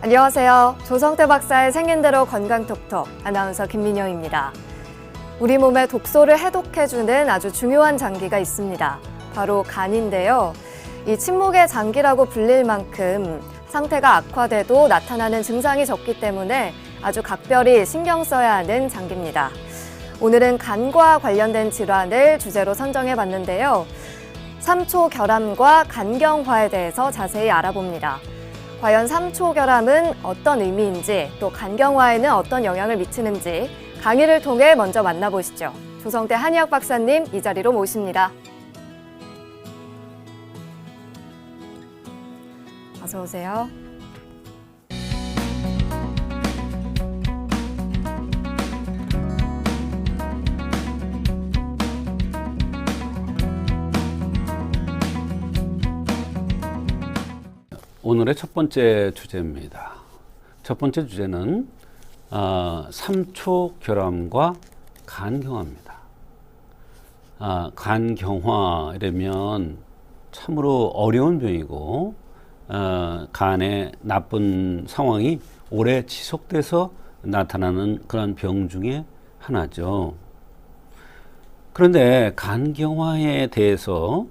안녕하세요. 조성태 박사의 생긴대로 건강톡톡 아나운서 김민영입니다. 우리 몸의 독소를 해독해주는 아주 중요한 장기가 있습니다. 바로 간인데요. 이 침묵의 장기라고 불릴 만큼 상태가 악화돼도 나타나는 증상이 적기 때문에 아주 각별히 신경 써야 하는 장기입니다. 오늘은 간과 관련된 질환을 주제로 선정해봤는데요. 삼초결함과 간경화에 대해서 자세히 알아봅니다. 과연 삼초결함은 어떤 의미인지, 또 간경화에는 어떤 영향을 미치는지 강의를 통해 먼저 만나보시죠. 조성태 한의학 박사님 이 자리로 모십니다. 어서 오세요. 오늘의 첫 번째 주제입니다. 첫 번째 주제는 삼초결함과 간경화입니다. 간경화이라면 참으로 어려운 병이고 간의 나쁜 상황이 오래 지속돼서 나타나는 그런 병 중에 하나죠. 그런데 간경화에 대해서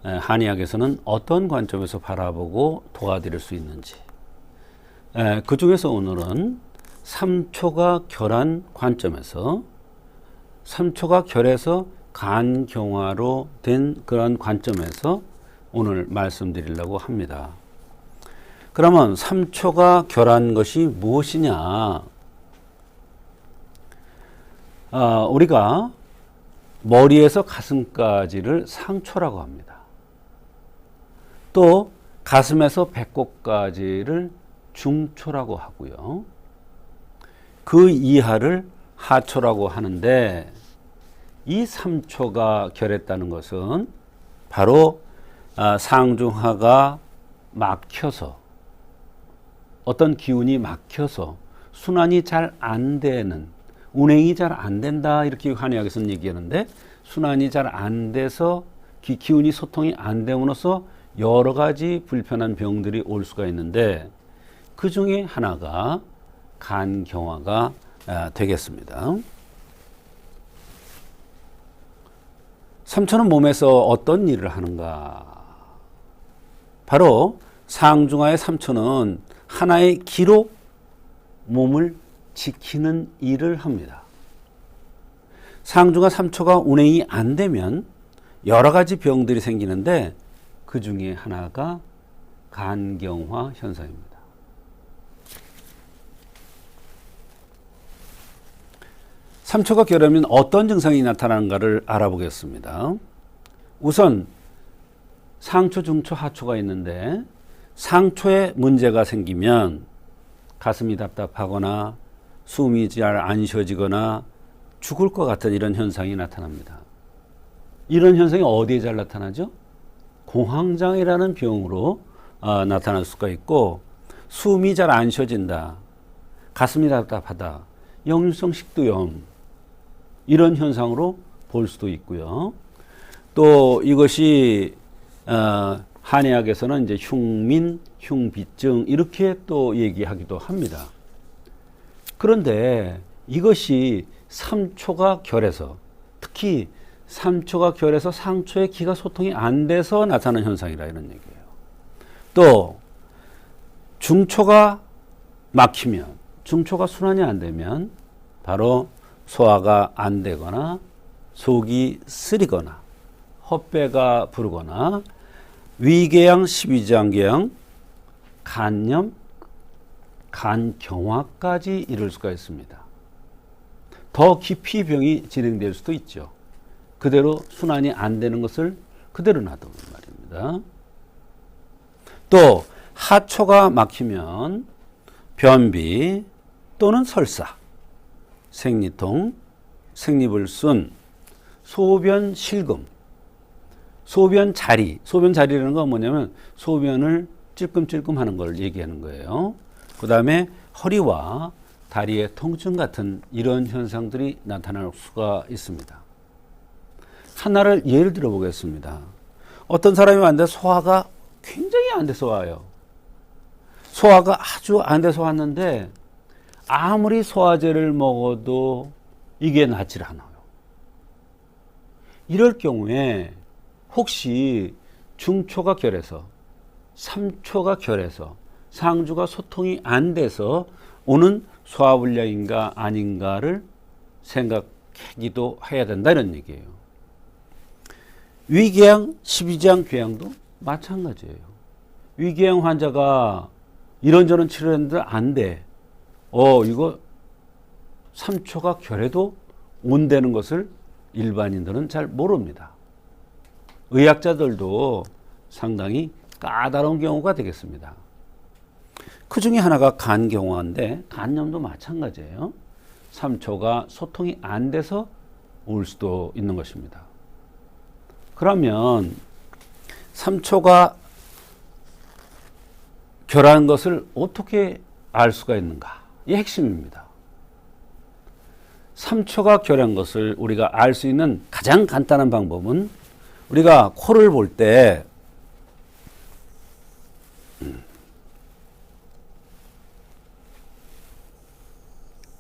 한의학에서는 어떤 관점에서 바라보고 도와드릴 수 있는지, 그 중에서 오늘은 삼초가 결한 관점에서 삼초가 결해서 간경화로 된 그런 관점에서 오늘 말씀드리려고 합니다. 그러면 삼초가 결한 것이 무엇이냐? 우리가 머리에서 가슴까지를 상초라고 합니다. 또 가슴에서 배꼽까지를 중초라고 하고요. 그 이하를 하초라고 하는데, 이 삼초가 결했다는 것은 바로 상중하가 막혀서, 어떤 기운이 막혀서 순환이 잘 안 되는, 운행이 잘 안 된다 이렇게 한의학에서는 얘기하는데, 순환이 잘 안 돼서 기운이 소통이 안 됨으로써 여러 가지 불편한 병들이 올 수가 있는데, 그 중에 하나가 간경화가 되겠습니다. 삼초는 몸에서 어떤 일을 하는가? 바로 상중하의 삼초는 하나의 기로 몸을 지키는 일을 합니다. 상중하 삼초가 운행이 안 되면 여러 가지 병들이 생기는데, 그 중에 하나가 간경화 현상입니다. 삼초가 결하면 어떤 증상이 나타나는가를 알아보겠습니다. 우선 상초, 중초, 하초가 있는데, 상초에 문제가 생기면 가슴이 답답하거나 숨이 잘 안 쉬어지거나 죽을 것 같은 이런 현상이 나타납니다. 이런 현상이 어디에 잘 나타나죠? 공황장애라는 병으로 나타날 수가 있고, 숨이 잘 안 쉬어진다, 가슴이 답답하다, 역류성 식도염, 이런 현상으로 볼 수도 있고요. 또 이것이 한의학에서는 이제 흉민, 흉비증 이렇게 또 얘기하기도 합니다. 그런데 이것이 삼초가 결해서, 특히 삼초가 결해서 상초의 기가 소통이 안 돼서 나타나는 현상이라 이런 얘기예요. 또 중초가 막히면, 중초가 순환이 안 되면 바로 소화가 안 되거나 속이 쓰리거나 헛배가 부르거나 위궤양, 십이장궤양, 간염, 간경화까지 이룰 수가 있습니다. 더 깊이 병이 진행될 수도 있죠. 그대로 순환이 안 되는 것을 그대로 놔두는 말입니다. 또 하초가 막히면 변비 또는 설사, 생리통, 생리불순, 소변 실금, 소변 자리. 소변 자리라는 건 뭐냐면 소변을 찔끔찔끔 하는 걸 얘기하는 거예요. 그 다음에 허리와 다리의 통증 같은 이런 현상들이 나타날 수가 있습니다. 하나를 예를 들어 보겠습니다. 어떤 사람이 왔는데 소화가 굉장히 안 돼서 와요. 소화가 아주 안 돼서 왔는데 아무리 소화제를 먹어도 이게 낫질 않아요. 이럴 경우에 혹시 중초가 결해서, 삼초가 결해서, 상주가 소통이 안 돼서 오는 소화불량인가 아닌가를 생각하기도 해야 된다 이런 얘기예요. 위궤양, 십이지향 궤양도 마찬가지예요. 위궤양 환자가 이런저런 치료했는데 안 돼. 이거 3초가 결해도 온다는 것을 일반인들은 잘 모릅니다. 의학자들도 상당히 까다로운 경우가 되겠습니다. 그 중에 하나가 간경화인데 간염도 마찬가지예요. 3초가 소통이 안 돼서 올 수도 있는 것입니다. 그러면 3초가 결한 것을 어떻게 알 수가 있는가? 이 핵심입니다. 3초가 결한 것을 우리가 알 수 있는 가장 간단한 방법은 우리가 코를 볼 때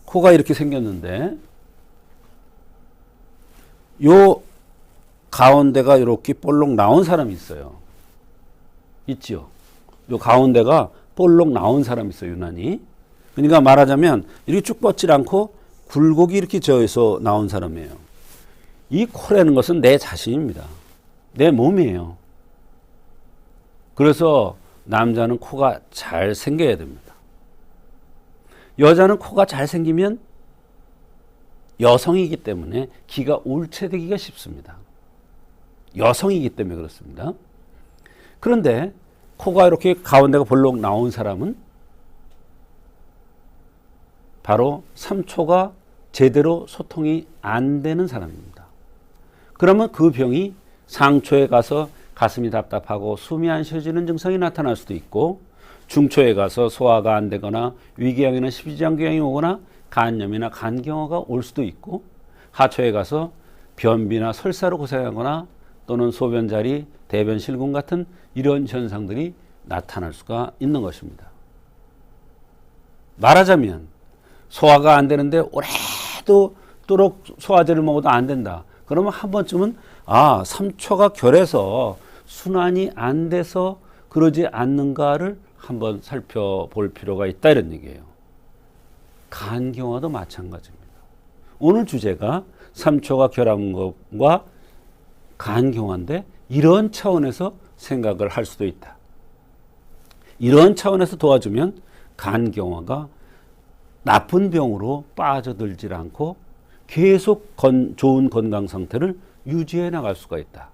코가 이렇게 생겼는데 요 가운데가 이렇게 볼록 나온 사람이 있어요. 있죠? 요 가운데가 볼록 나온 사람이 있어요. 유난히. 그러니까 말하자면 이렇게 쭉 뻗질 않고 굴곡이 이렇게 저어서 나온 사람이에요. 이 코라는 것은 내 자신입니다. 내 몸이에요. 그래서 남자는 코가 잘 생겨야 됩니다. 여자는 코가 잘 생기면 여성이기 때문에 기가 울체되기가 쉽습니다. 여성이기 때문에 그렇습니다. 그런데 코가 이렇게 가운데가 볼록 나온 사람은 바로 3초가 제대로 소통이 안 되는 사람입니다. 그러면 그 병이 상초에 가서 가슴이 답답하고 숨이 안 쉬어지는 증상이 나타날 수도 있고, 중초에 가서 소화가 안 되거나 위궤양이나 십이지향궤양이 오거나 간염이나 간경화가 올 수도 있고, 하초에 가서 변비나 설사로 고생하거나 또는 소변자리, 대변 실금 같은 이런 현상들이 나타날 수가 있는 것입니다. 말하자면 소화가 안 되는데 오래도록 소화제를 먹어도 안 된다. 그러면 한 번쯤은 3초가 결해서 순환이 안 돼서 그러지 않는가를 한번 살펴볼 필요가 있다 이런 얘기예요. 간경화도 마찬가지입니다. 오늘 주제가 3초가 결한 것과 간경화인데 이런 차원에서 생각을 할 수도 있다. 이런 차원에서 도와주면 간경화가 나쁜 병으로 빠져들지 않고 계속 좋은 건강 상태를 유지해 나갈 수가 있다.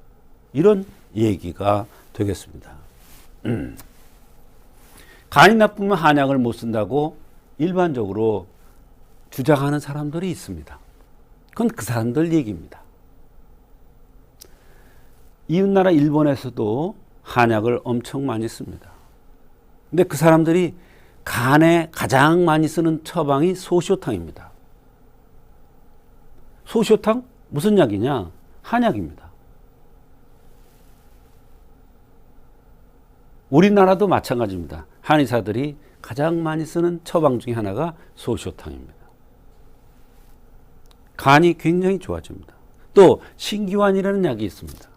이런 얘기가 되겠습니다. 간이 나쁘면 한약을 못 쓴다고 일반적으로 주장하는 사람들이 있습니다. 그건 그 사람들 얘기입니다. 이웃나라 일본에서도 한약을 엄청 많이 씁니다. 근데 그 사람들이 간에 가장 많이 쓰는 처방이 소쇼탕입니다. 소쇼탕? 무슨 약이냐? 한약입니다. 우리나라도 마찬가지입니다. 한의사들이 가장 많이 쓰는 처방 중에 하나가 소쇼탕입니다. 간이 굉장히 좋아집니다. 또 신기환이라는 약이 있습니다.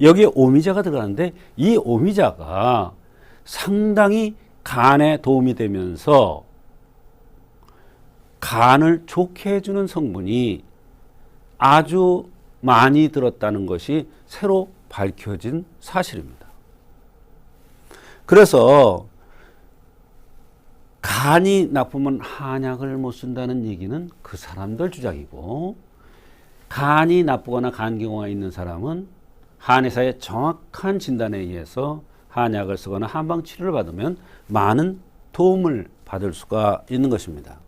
여기에 오미자가 들어가는데 이 오미자가 상당히 간에 도움이 되면서 간을 좋게 해주는 성분이 아주 많이 들었다는 것이 새로 밝혀진 사실입니다. 그래서 간이 나쁘면 한약을 못 쓴다는 얘기는 그 사람들 주장이고, 간이 나쁘거나 간경화가 있는 사람은 한의사의 정확한 진단에 의해서 한약을 쓰거나 한방 치료를 받으면 많은 도움을 받을 수가 있는 것입니다.